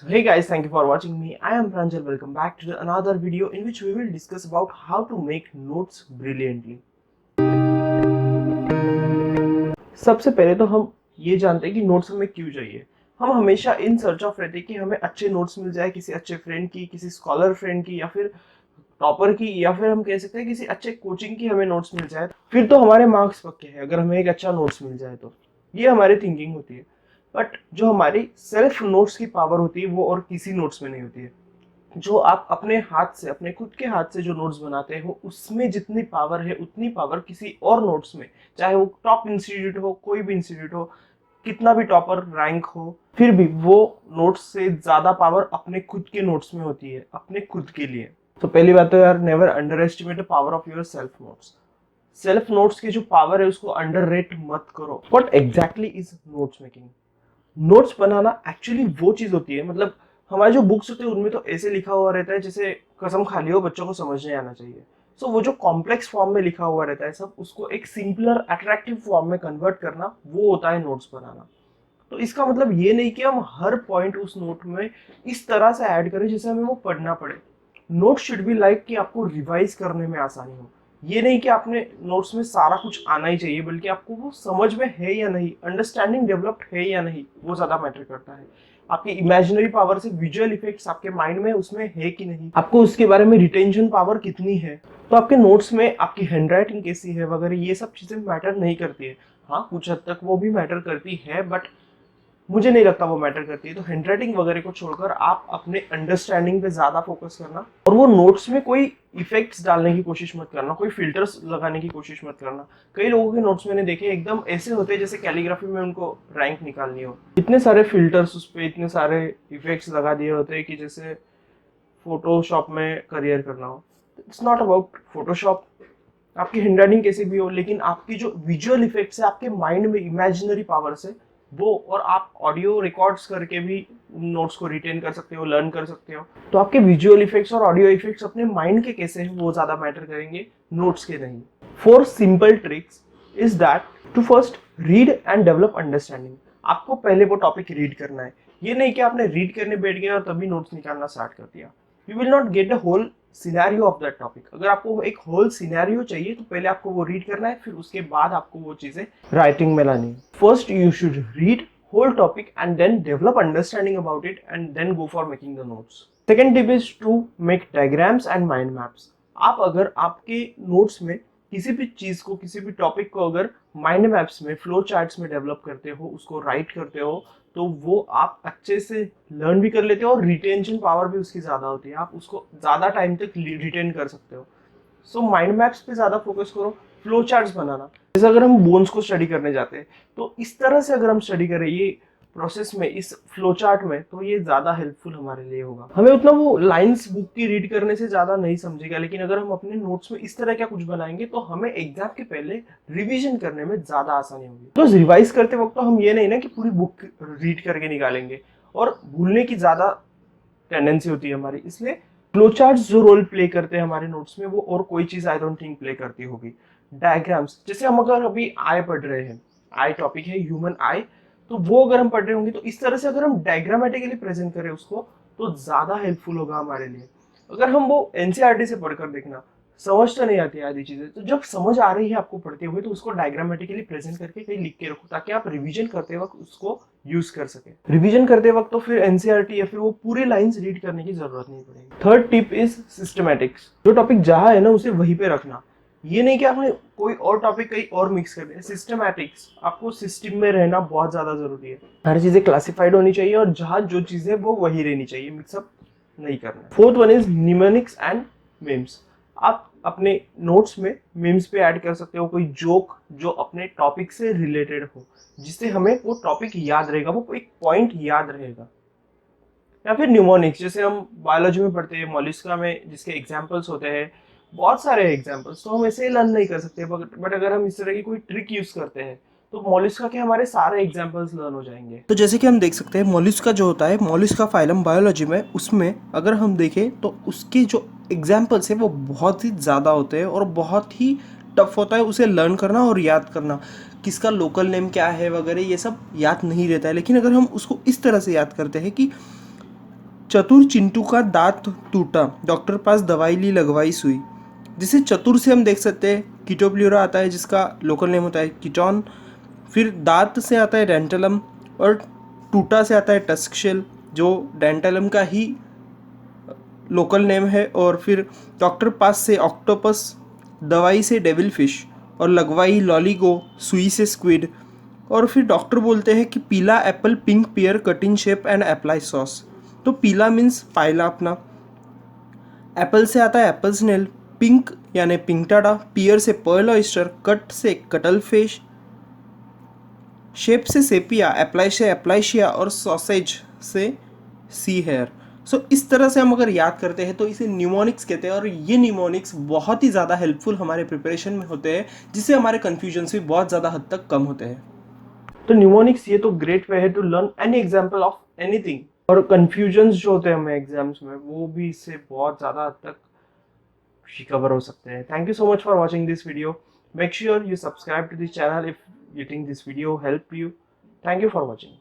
So hey guys, thank you for watching me. I am Pranjal. Welcome back to another video in which we will discuss about how to make notes brilliantly. सबसे पहले तो हम ये जानते हैं कि notes हमें क्यों चाहिए। हम हमेशा इन सर्च ऑफ रहते हैं कि हमें अच्छे नोट्स मिल जाए, किसी अच्छे फ्रेंड की, किसी स्कॉलर फ्रेंड की, या फिर टॉपर की, या फिर हम कह सकते हैं किसी अच्छे कोचिंग की हमें नोट्स मिल जाए, फिर तो हमारे मार्क्स पक्के हैं अगर हमें एक अच्छा नोट्स मिल जाए तो। ये हमारी थिंकिंग होती है। बट जो हमारी सेल्फ नोट्स की पावर होती है वो और किसी नोट्स में नहीं होती है। जो आप अपने हाथ से, अपने खुद के हाथ से जो नोट्स बनाते हो, उसमें जितनी पावर है उतनी पावर किसी और नोट्स में, चाहे वो टॉप इंस्टीट्यूट हो, कोई भी इंस्टीट्यूट हो, कितना भी टॉपर रैंक हो, फिर भी वो नोट्स से ज्यादा पावर अपने खुद के नोट्स में होती है, अपने खुद के लिए। तो पहली बात तो यार, never under estimate the power of your self notes. Self notes की जो पावर है उसको अंडर रेट मत करो। What exactly is notes making? Notes banana actually वो चीज होती है, मतलब हमारे जो बुक्स होते हैं उनमें तो ऐसे लिखा हुआ रहता है जैसे कसम खा ली हो, बच्चों को समझ नहीं आना चाहिए। सो वो जो कॉम्प्लेक्स फॉर्म में लिखा हुआ रहता है सब, उसको एक सिंपलर अट्रैक्टिव फॉर्म में कन्वर्ट करना, वो होता है नोट्स बनाना। तो इसका मतलब ये नहीं कि हम हर पॉइंट उस नोट में इस तरह से ऐड करें जैसे हमें वो पढ़ना पड़े। नोट शुड बी लाइक कि आपको रिवाइज करने में आसानी हो। ये नहीं कि आपने नोट्स में सारा कुछ आना ही चाहिए, बल्कि आपको वो समझ में है या नहीं, अंडरस्टैंडिंग डेवलप्ड है या नहीं, वो ज्यादा मैटर करता है। आपकी इमेजिनरी पावर से विजुअल इफेक्ट्स आपके माइंड में उसमें है कि नहीं, आपको उसके बारे में रिटेंशन पावर कितनी है, तो आपके नोट्स में आपकी हैंडराइटिंग कैसी है वगैरह, ये सब चीजें मैटर नहीं करती है। हाँ, कुछ हद तक वो भी मैटर करती है, बट मुझे नहीं लगता वो मैटर करती है। तो हैंडराइटिंग वगैरह को छोड़कर आप अपने अंडरस्टैंडिंग पे ज्यादा फोकस करना, और वो नोट्स में कोई इफेक्ट्स डालने की कोशिश मत करना, कोई फिल्टर्स लगाने की कोशिश मत करना। कई लोगों के नोट्स मैंने देखे एकदम ऐसे होते हैं जैसे कैलीग्राफी में उनको रैंक निकालनी हो। इतने सारे फिल्टर्स उस पर, इतने सारे इफेक्ट्स लगा दिए होते हैं कि जैसे फोटोशॉप में करियर करना हो। It's not about Photoshop. आपकी हैंडराइटिंग कैसी भी हो, लेकिन आपकी जो विजुअल इफेक्ट्स है आपके माइंड में इमेजिनरी पावर से, वो, और आप ऑडियो रिकॉर्ड्स करके भी नोट्स को रिटेन कर सकते हो, लर्न कर सकते हो। तो आपके विजुअल इफेक्ट्स और ऑडियो इफेक्ट्स अपने माइंड के कैसे हैं वो ज्यादा मैटर करेंगे, नोट्स के नहीं। 4 simple tricks is that to first read and develop understanding. आपको पहले वो टॉपिक रीड करना है। ये नहीं कि आपने रीड करने बैठ गया और तभी नोट्स निकालना स्टार्ट कर दिया। You will not get the whole scenario of that topic. अगर आपको एक होल सिनेरियो चाहिए तो पहले आपको वो रीड करना है, फिर उसके बाद आपको वो चीजें राइटिंग में लानी है। First you should read whole topic and then develop understanding about it and then go for making the notes. Second tip is to make diagrams and mind maps. आप अगर आपके नोट्स में किसी भी चीज को, किसी भी टॉपिक को अगर माइंड मैप्स में, फ्लो चार्ट्स में डेवलप करते हो, उसको राइट करते हो, तो वो आप अच्छे से लर्न भी कर लेते हो और रिटेंशन पावर भी उसकी ज्यादा होती है। आप उसको ज्यादा टाइम तक रिटेन कर सकते हो। सो माइंड मैप्स पे ज्यादा फोकस करो। फ्लो चार्ट्स बनाना, जैसे अगर हम बोन्स को स्टडी करने जाते हैं तो इस तरह से अगर हम स्टडी करें ये प्रोसेस में, इस फ्लो चार्ट में, तो ये ज्यादा हेल्पफुल हमारे लिए होगा। हमें उतना वो लाइंस बुक की रीड करने से ज्यादा नहीं समझेगा, लेकिन अगर हम अपने नोट्स में इस तरह का कुछ बनाएंगे तो हमें एग्जाम के पहले रिवीजन करने में ज्यादा आसानी होगी। तो रिवाइज करते वक्त तो हम ये नहीं ना कि पूरी बुक रीड करके निकालेंगे, और भूलने की ज्यादा टेंडेंसी होती है हमारी। इसलिए फ्लो चार्ट्स जो रोल प्ले करते हैं हमारे नोट्स में, वो और कोई चीज आई डोंट थिंक प्ले करती होगी। डायग्राम्स, जैसे हम अगर अभी आई पढ़ रहे हैं, आई टॉपिक है ह्यूमन आई, तो वो अगर हम पढ़ रहे होंगे तो इस तरह से अगर हम डायग्रामेटिकली प्रेजेंट करें उसको, तो ज्यादा हेल्पफुल होगा हमारे लिए। अगर हम वो एनसीईआरटी से पढ़कर देखना, समझ तो नहीं आती आधी चीजें, तो जब समझ आ रही है आपको पढ़ते हुए, तो उसको डायग्रामेटिकली प्रेजेंट करके कहीं लिख के रखो, ताकि आप रिवीजन करते वक्त उसको यूज कर सके। रिवीजन करते वक्त तो फिर एनसीईआरटी या फिर वो पूरी लाइंस रीड करने की जरूरत नहीं पड़ेगी। Third tip is systematics. जो टॉपिक जहां है ना उसे वहीं पे रखना। ये नहीं कि आपने कोई और टॉपिक कहीं और मिक्स कर दिया। सिस्टमैटिक्स, आपको सिस्टम में रहना बहुत ज्यादा जरूरी है। हर चीजें क्लासिफाइड होनी चाहिए और जहां जो चीजें वो वही रहनी चाहिए, मिक्सअप नहीं करना। Fourth one is mnemonics and memes. आप अपने नोट्स में मीम्स पे ऐड कर सकते हो, कोई जोक जो अपने टॉपिक से रिलेटेड हो, जिससे हमें वो टॉपिक याद रहेगा, वो एक पॉइंट याद रहेगा। या फिर न्यूमोनिक्स, जैसे हम बायोलॉजी में पढ़ते हैं, मॉलिस्का में जिसके एग्जाम्पल्स होते हैं, बहुत सारे एग्जाम्पल्स, तो हम ऐसे लर्न नहीं कर सकते। बट अगर हम इस तरह की कोई ट्रिक यूज करते हैं तो मॉलिस्का के हमारे सारे एग्जाम्पल्स लर्न हो जाएंगे। तो जैसे कि हम देख सकते हैं, मॉलिस्का जो होता है, मॉलिस्का फाइलम बायोलॉजी में, उसमें अगर हम देखें तो उसके जो एग्जाम्पल्स है वो बहुत ही ज़्यादा होते हैं और बहुत ही टफ होता है उसे लर्न करना और याद करना। किसका लोकल नेम क्या है वगैरह ये सब याद नहीं रहता है। लेकिन अगर हम उसको इस तरह से याद करते हैं कि चतुर चिंटू का दांत टूटा, डॉक्टर पास दवाई ली लगवाई सुई। जिसे चतुर से हम देख सकते हैं कीटोप्ल्यूरा आता है जिसका लोकल नेम होता है कीटोन, फिर दांत से आता है डेंटलम, और टूटा से आता है टस्क शेल जो डेंटलम का ही लोकल नेम है, और फिर डॉक्टर पास से ऑक्टोपस, दवाई से डेविल फिश, और लगवाई लॉलीगो, सुई से स्क्विड। और फिर डॉक्टर बोलते हैं कि पीला apple, pink pear, cut in shape and apply sauce. तो पीला मीन्स पाइला अपना, एप्पल से आता है एप्पल स्नेल, पिंक यानी पिंक टाडा, पियर से पर्ल ऑयस्टर, कट से कटल फिश, शेप से सेपिया, अप्लाई से अप्लाइशिया, और सॉसेज से सी हेयर। सो इस तरह से हम अगर याद करते हैं तो इसे न्यूमोनिक्स कहते हैं, और ये न्यूमोनिक्स बहुत ही ज़्यादा हेल्पफुल हमारे प्रिपरेशन में होते हैं, जिससे हमारे कन्फ्यूजन्स भी बहुत ज़्यादा हद तक कम होते हैं। तो न्यूमोनिक्स ये तो ग्रेट वे है to learn any example of anything, और कन्फ्यूजन्स जो होते हैं हमें एग्जाम्स में वो भी इससे बहुत ज़्यादा हद तक रिकवर हो सकते हैं। Thank you so much for watching this video. Make sure you subscribe to this channel if you think this video helped you. Thank you for watching.